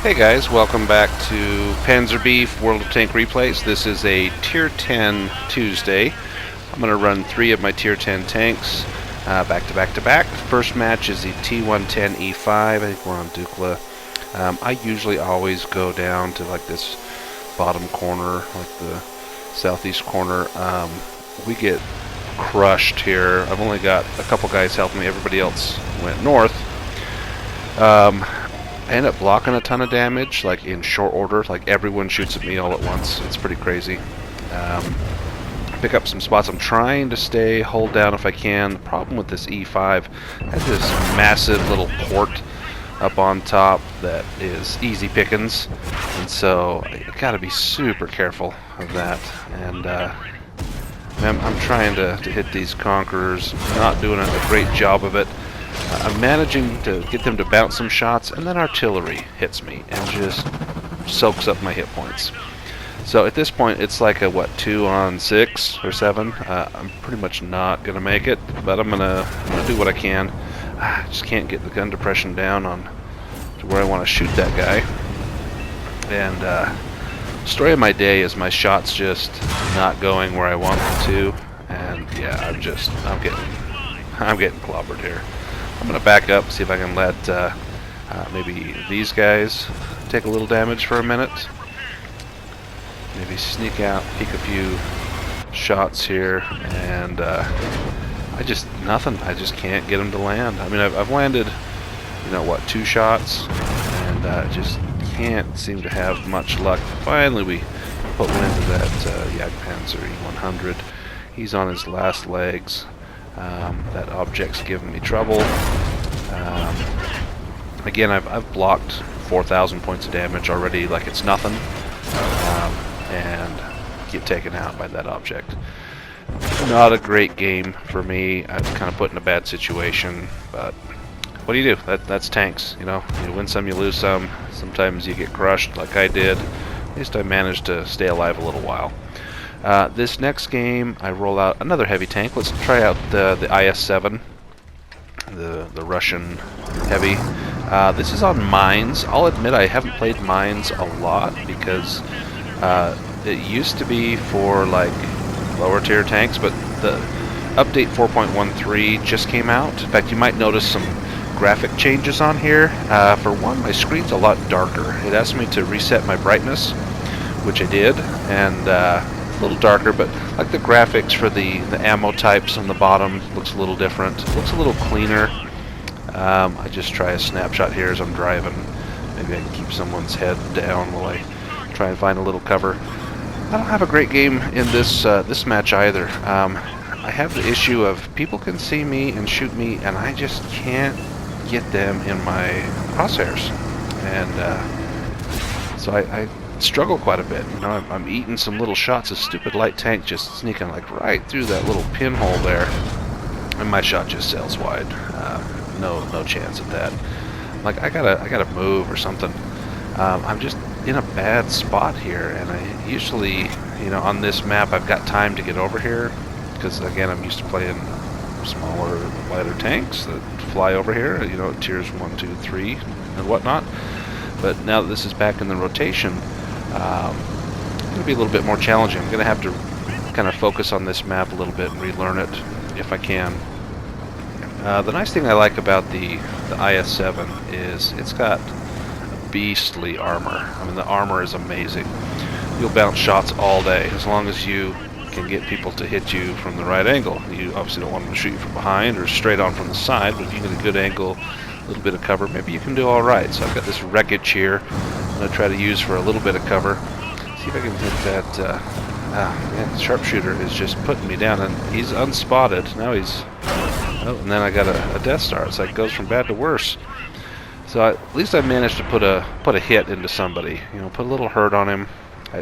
Hey guys, welcome back to Panzer Beef World of Tank Replays. This is a Tier 10 Tuesday. I'm going to run 3 of my Tier 10 tanks back to back to back. First match is the T110E5. I think we're on Dukla. I usually always go down to like this bottom corner, like the southeast corner. We get crushed here. I've only got a couple guys helping me. Everybody else went north. I end up blocking a ton of damage, like in short order. Like everyone shoots at me all at once. It's pretty crazy. Pick up some spots. I'm trying to hold down if I can. The problem with this E5 has this massive little port up on top that is easy pickings, and so I gotta be super careful of that. And I'm trying to hit these Conquerors, not doing a great job of it. I'm managing to get them to bounce some shots, and then artillery hits me and just soaks up my hit points. So at this point, it's like a, 2 on 6 or 7? I'm pretty much not going to make it, but I'm gonna do what I can. I just can't get the gun depression down to where I want to shoot that guy. And story of my day is my shots just not going where I want them to, and yeah, I'm getting clobbered here. I'm going to back up, see if I can let maybe these guys take a little damage for a minute. Maybe sneak out, peek a few shots here, and nothing. I just can't get them to land. I mean, I've landed, 2 shots, and just can't seem to have much luck. Finally, we put one into that Jagdpanzer E100. He's on his last legs. That object's giving me trouble. Again, I've blocked 4,000 points of damage already, like it's nothing, and get taken out by that object. Not a great game for me. I'm kind of put in a bad situation, but what do you do? That's tanks, You win some, you lose some. Sometimes you get crushed, like I did. At least I managed to stay alive a little while. This next game, I roll out another heavy tank. Let's try out the IS-7, the Russian heavy. This is on mines. I'll admit I haven't played mines a lot because it used to be for like lower tier tanks, but the update 4.13 just came out. In fact, you might notice some graphic changes on here. For one, my screen's a lot darker. It asked me to reset my brightness, which I did, and a little darker, but like the graphics for the ammo types on the bottom looks a little different. It looks a little cleaner. I just try a snapshot here as I'm driving. Maybe I can keep someone's head down while I try and find a little cover. I don't have a great game in this match either. I have the issue of people can see me and shoot me, and I just can't get them in my crosshairs, and so I struggle quite a bit. I'm eating some little shots. A stupid light tank just sneaking like right through that little pinhole there, and my shot just sails wide. No chance at that. Like I gotta move or something. I'm just in a bad spot here, and I usually, on this map I've got time to get over here because again I'm used to playing smaller, lighter tanks that fly over here. Tiers 1, 2, 3, and whatnot. But now that this is back in the rotation, it's going to be a little bit more challenging. I'm going to have to kind of focus on this map a little bit and relearn it if I can. The nice thing I like about the IS-7 is it's got beastly armor. I mean, the armor is amazing. You'll bounce shots all day as long as you can get people to hit you from the right angle. You obviously don't want them to shoot you from behind or straight on from the side, but if you get a good angle, a little bit of cover, maybe you can do all right. So I've got this wreckage here I'm going to try to use for a little bit of cover. See if I can hit that. The sharpshooter is just putting me down, and he's unspotted. Now he's... Oh, and then I got a Death Star. It's like it goes from bad to worse. So at least I managed to put a hit into somebody. Put a little hurt on him.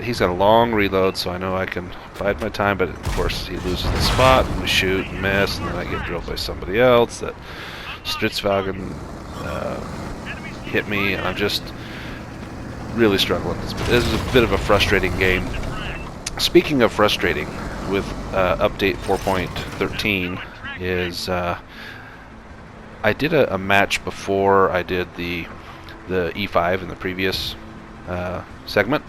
He's got a long reload, so I know I can bide my time, but of course he loses the spot, and we shoot and miss, and then I get drilled by somebody else. That Stritzwagen hit me, and I'm just really struggling. This is a bit of a frustrating game. Speaking of frustrating, with update 4.13 is I did a match before I did the the E5 in the previous segment,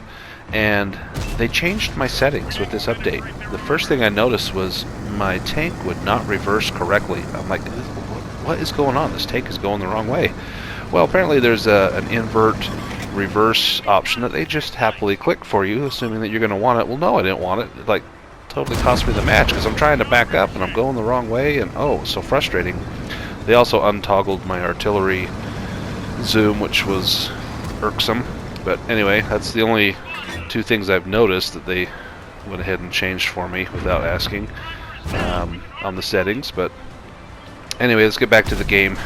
and they changed my settings with this update. The first thing I noticed was my tank would not reverse correctly. I'm like, what is going on? This tank is going the wrong way. Well, apparently there's an invert reverse option that they just happily click for you, assuming that you're going to want it. Well, no, I didn't want it. It like totally cost me the match because I'm trying to back up and I'm going the wrong way, and oh, so frustrating. They also untoggled my artillery zoom, which was irksome. But anyway, that's the only two things I've noticed that they went ahead and changed for me without asking on the settings. But anyway, let's get back to the game.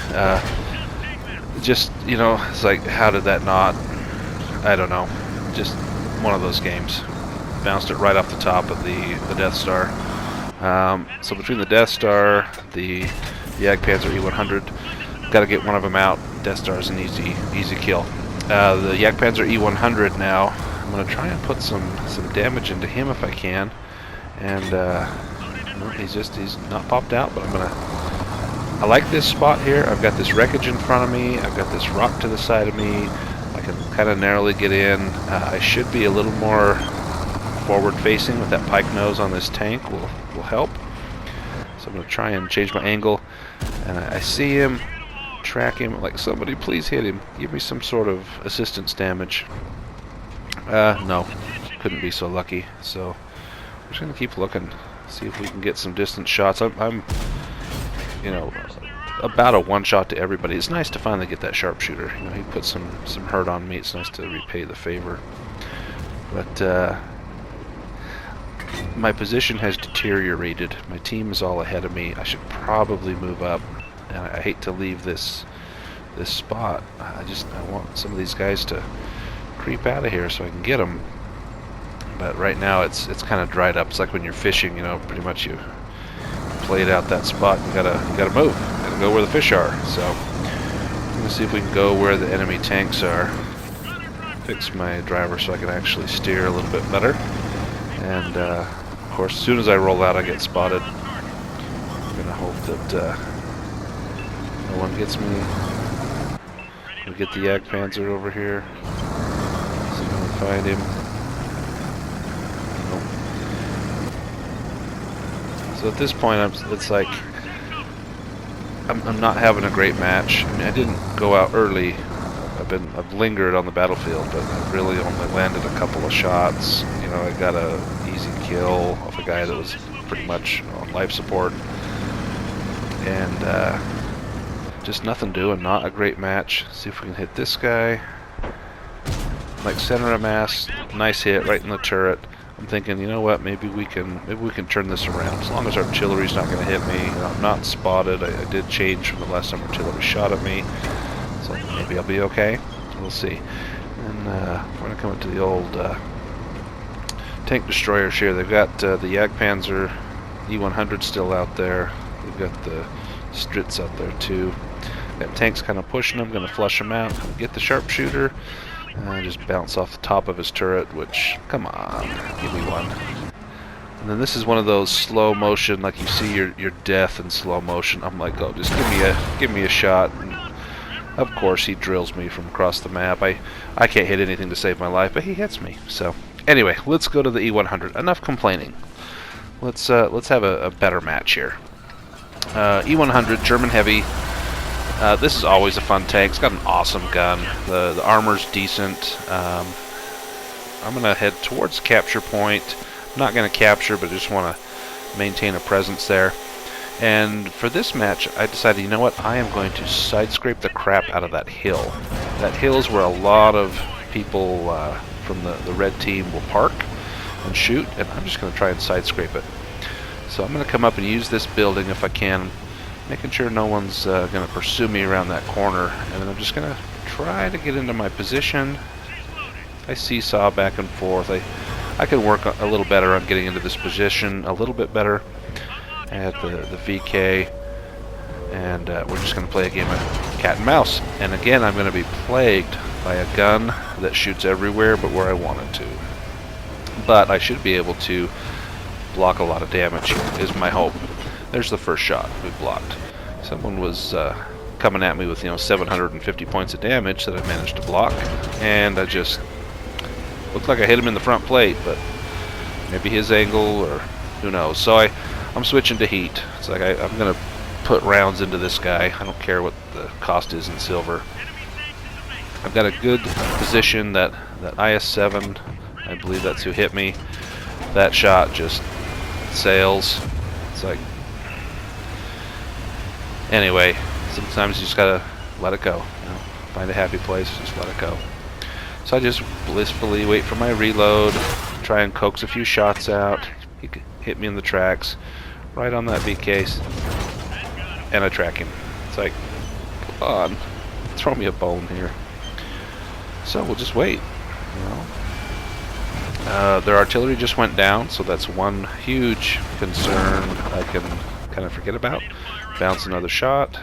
Just, you know, it's like, how did that not? I don't know. Just one of those games. Bounced it right off the top of the Death Star. So between the Death Star, the Jagdpanzer E100, got to get one of them out. Death Star is an easy kill. The Jagdpanzer E100 now, I'm going to try and put some damage into him if I can. And well, he's not popped out, but I like this spot here. I've got this wreckage in front of me. I've got this rock to the side of me. I can kind of narrowly get in. I should be a little more forward facing with that pike nose on this tank will help. So I'm going to try and change my angle. And I see him, track him, like, somebody please hit him. Give me some sort of assistance damage. No, couldn't be so lucky. So I'm just going to keep looking, see if we can get some distance shots. I'm you know, about a one-shot to everybody. It's nice to finally get that sharpshooter. You know, he put some hurt on me. It's nice to repay the favor. But my position has deteriorated. My team is all ahead of me. I should probably move up. And I hate to leave this spot. I want some of these guys to creep out of here so I can get them. But right now it's kind of dried up. It's like when you're fishing, you know, pretty much you played out that spot. You gotta move. You gotta go where the fish are. So I'm gonna see if we can go where the enemy tanks are. Fix my driver so I can actually steer a little bit better. And of course, as soon as I roll out, I get spotted. I'm gonna hope that no one gets me. We get the Jagdpanzer over here. See if I can find him. So at this point, it's like I'm not having a great match. I mean, I didn't go out early. I've lingered on the battlefield, but I've really only landed a couple of shots. You know, I got a easy kill off a guy that was pretty much on life support, and just nothing doing. Not a great match. See if we can hit this guy. Like center of mass, nice hit right in the turret. I'm thinking, you know what? Maybe we can turn this around. As long as artillery's not going to hit me. You know, I'm not spotted. I did change from the last time artillery shot at me, so maybe I'll be okay. We'll see. And we're going to come into the old tank destroyers here. They've got the Jagdpanzer E100 still out there. We've got the Stritz out there too. Got tanks kind of pushing them. Going to flush them out. Get the sharpshooter. Just bounce off the top of his turret, which, come on, give me one. And then this is one of those slow motion, like you see your death in slow motion. I'm like, oh, just give me a shot. And of course, he drills me from across the map. I can't hit anything to save my life, but he hits me. So anyway, let's go to the E100. Enough complaining. Let's have a better match here. E100 German heavy. This is always a fun tank. It's got an awesome gun. The armor's decent. I'm going to head towards capture point. I'm not going to capture, but I just want to maintain a presence there. And for this match, I decided, you know what? I am going to side scrape the crap out of that hill. That hill is where a lot of people from the red team will park and shoot, and I'm just going to try and side scrape it. So I'm going to come up and use this building if I can, making sure no one's going to pursue me around that corner, and then I'm just going to try to get into my position. I seesaw back and forth. I can work a little better on getting into this position a little bit better at the VK, and we're just going to play a game of cat and mouse. And again, I'm going to be plagued by a gun that shoots everywhere but where I want it to. But I should be able to block a lot of damage, is my hope. There's the first shot we blocked. Someone was coming at me with 750 points of damage that I managed to block, and I just looked like I hit him in the front plate, but maybe his angle or who knows. So I'm switching to heat. It's like I'm gonna put rounds into this guy. I don't care what the cost is in silver. I've got a good position. That IS-7, I believe that's who hit me. That shot just sails. It's like, anyway, sometimes you just gotta let it go. Find a happy place, just let it go. So I just blissfully wait for my reload, try and coax a few shots out. He could hit me in the tracks, right on that VK, and I track him. It's like, come on, throw me a bone here. So we'll just wait. Their artillery just went down, so that's one huge concern I can kind of forget about. Bounce another shot.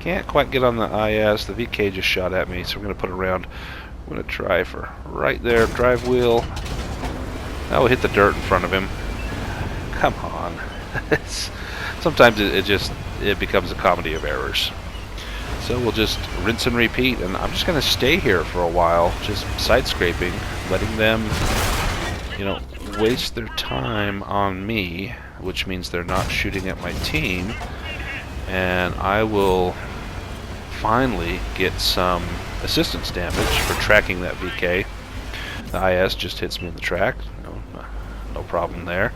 Can't quite get on the IS. The VK just shot at me, so we're going to put a round. I'm going to try for right there, drive wheel. We'll hit the dirt in front of him. Come on. Sometimes it becomes a comedy of errors. So we'll just rinse and repeat, and I'm just going to stay here for a while, just side scraping, letting them, waste their time on me, which means they're not shooting at my team, and I will finally get some assistance damage for tracking that VK. The IS just hits me in the track, no problem there.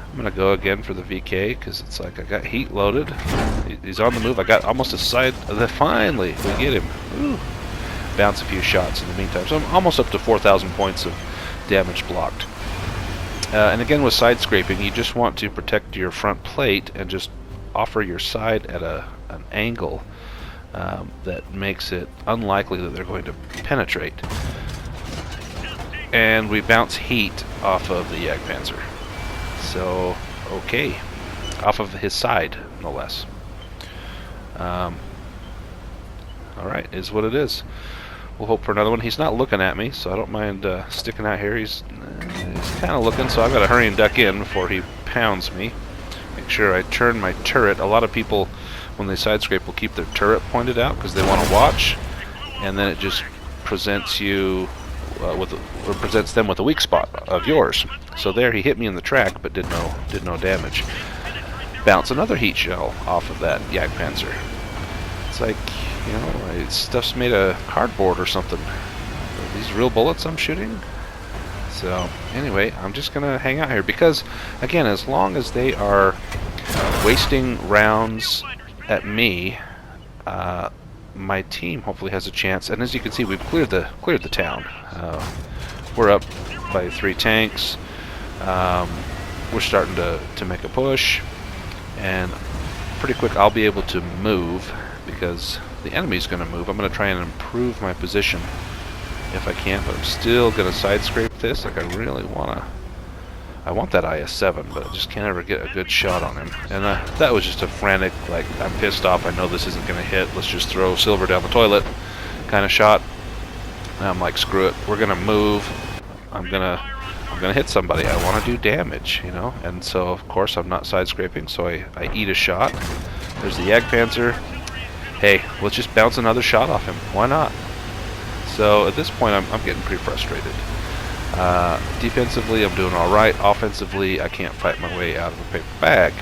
I'm going to go again for the VK because it's like I got heat loaded. He's on the move. I got almost a side. Finally, we get him. Ooh. Bounce a few shots in the meantime. So I'm almost up to 4,000 points of damage blocked. And again, with side scraping, you just want to protect your front plate and just offer your side at an angle that makes it unlikely that they're going to penetrate. And we bounce heat off of the Jagdpanzer. So, okay. Off of his side, no less. Alright, is what it is. We'll hope for another one. He's not looking at me, so I don't mind sticking out here. He's kind of looking, so I've got to hurry and duck in before he pounds me. Make sure I turn my turret. A lot of people, when they side scrape, will keep their turret pointed out because they want to watch, and then it just presents you presents them with a weak spot of yours. So there, he hit me in the track, but did no damage. Bounce another heat shell off of that Jagdpanzer. It's like, stuff's made of cardboard or something. Are these real bullets I'm shooting? So anyway, I'm just gonna hang out here because, again, as long as they are wasting rounds at me, my team hopefully has a chance. And as you can see, we've cleared the town. We're up by 3 tanks. We're starting to make a push, and pretty quick I'll be able to move because the enemy's going to move. I'm going to try and improve my position if I can, but I'm still going to side scrape this. Like, I really I want that IS-7, but I just can't ever get a good shot on him. And that was just a frantic, like, I'm pissed off, I know this isn't going to hit, let's just throw silver down the toilet kind of shot. And I'm like, screw it, we're going to move. I'm gonna hit somebody. I want to do damage, And so, of course, I'm not side scraping, so I eat a shot. There's the Jagdpanzer. Hey, let's just bounce another shot off him. Why not? So at this point, I'm getting pretty frustrated. Defensively, I'm doing all right. Offensively, I can't fight my way out of a paper bag.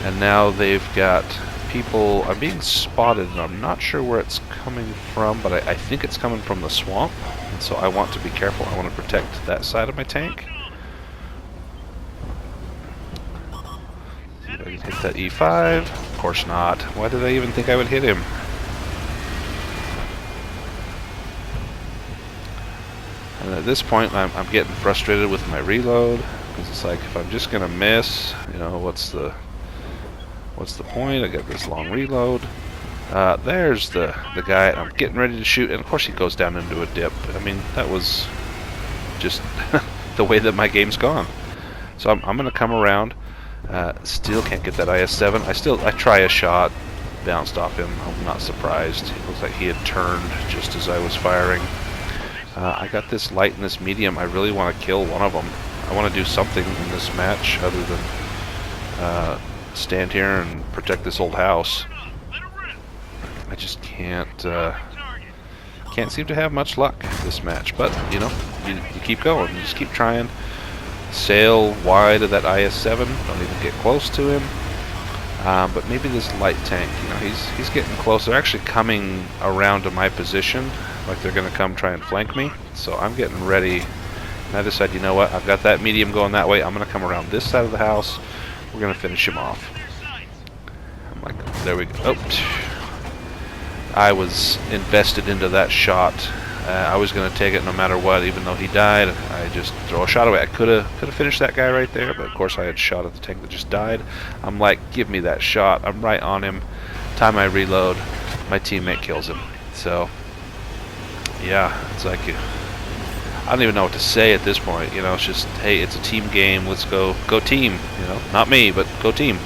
And now they've got people. I'm being spotted, and I'm not sure where it's coming from, but I think it's coming from the swamp. And so I want to be careful. I want to protect that side of my tank. See if I can hit that E5. Of course not. Why did I even think I would hit him? And at this point, I'm getting frustrated with my reload because it's like, if I'm just gonna miss, what's the point? I got this long reload. There's the guy. I'm getting ready to shoot, and of course he goes down into a dip. I mean, that was just the way that my game's gone. So I'm gonna come around. Still can't get that IS-7. I try a shot, bounced off him. I'm not surprised. It looks like he had turned just as I was firing. I got this light and this medium. I really want to kill one of them. I want to do something in this match other than stand here and protect this old house. I just can't seem to have much luck this match. But you know, you keep going, you just keep trying. Sail wide of that IS-7. Don't even get close to him. But maybe this light tank, you know, he's getting close. They're actually coming around to my position, like they're going to come try and flank me. So I'm getting ready. And I decide, you know what? I've got that medium going that way. I'm going to come around this side of the house. We're going to finish him off. I'm like, there we go. Oh, I was invested into that shot. I was going to take it no matter what, even though he died. I just throw a shot away. I could have finished that guy right there, but of course I had shot at the tank that just died. I'm like, give me that shot. I'm right on him. Time I reload, my teammate kills him. So, yeah, it's like, I don't even know what to say at this point. You know, it's just, hey, it's a team game. Let's go team. You know, not me, but go team.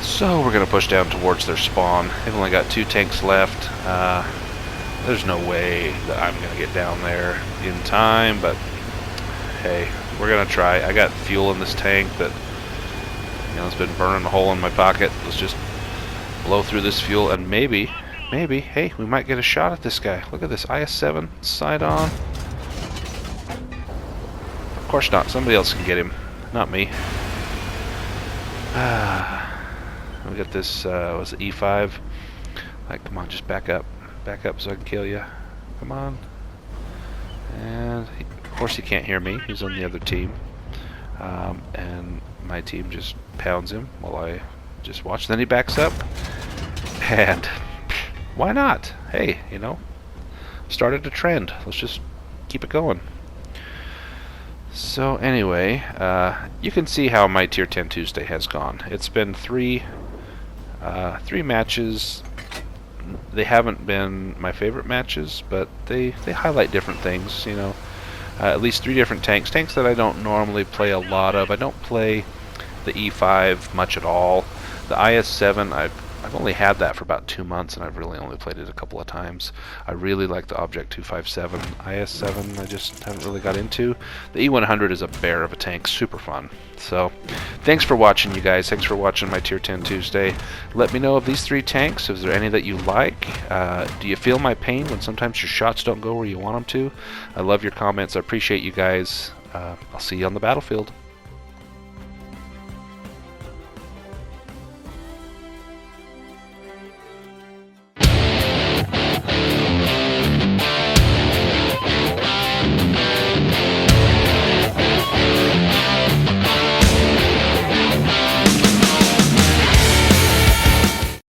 So we're going to push down towards their spawn. They've only got 2 tanks left. There's no way that I'm going to get down there in time, but hey, we're going to try. I got fuel in this tank that, you know, it's been burning a hole in my pocket. Let's just blow through this fuel, and maybe, hey, we might get a shot at this guy. Look at this, IS-7, side on. Of course not. Somebody else can get him, not me. We got this, was it E5? Like, come on, just back up. Back up so I can kill you. Come on. And of course he can't hear me. He's on the other team. And my team just pounds him while I just watch. Then he backs up. And why not? Hey, you know, started a trend. Let's just keep it going. So anyway, you can see how my Tier 10 Tuesday has gone. It's been three matches. They haven't been my favorite matches, but they highlight different things, you know. At least 3 different tanks that I don't normally play a lot of. I don't play the E5 much at all. The IS-7, I've only had that for about 2 months, and I've really only played it a couple of times. I really like the Object 257. IS-7 I just haven't really got into. The E100 is a bear of a tank, super fun. So, thanks for watching, you guys. Thanks for watching my Tier 10 Tuesday. Let me know of these 3 tanks. Is there any that you like? Do you feel my pain when sometimes your shots don't go where you want them to? I love your comments. I appreciate you guys. I'll see you on the battlefield.